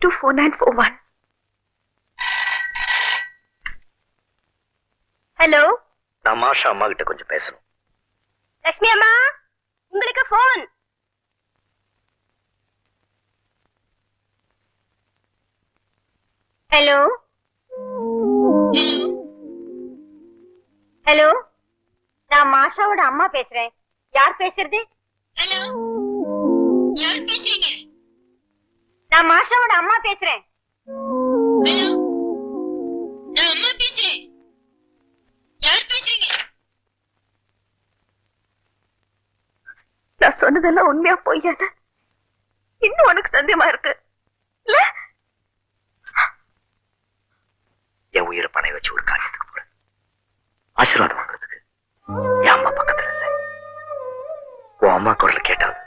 24941. Hello, நான் மாஷா அம்மா கிட்ட கொஞ்சம் பேசணும். லட்சுமி அம்மா, உங்களுக்கு போன். ஹலோ ஹலோ, நான் மாஷாவோட அம்மா பேசுறேன். யார் பேசுறது? ஹலோ, யார் பேசுறீங்க? நான் மாஷாவோட அம்மா பேசுறேன். ஹலோ, நான் அம்மா பேசுறேன். யார் பேசுறீங்க? நான் சொன்னதெல்லாம் உண்மையா பொய்யான இன்னும் உனக்கு சந்தேகமா இருக்கு இல்ல? என் உயிரை பணை வச்சு ஒரு காரியத்துக்கு போறேன். ஆசீர்வாதம் வாங்குறதுக்கு என் அம்மா பக்கத்துல இல்ல. உன் அம்மா குரல் கேட்டாது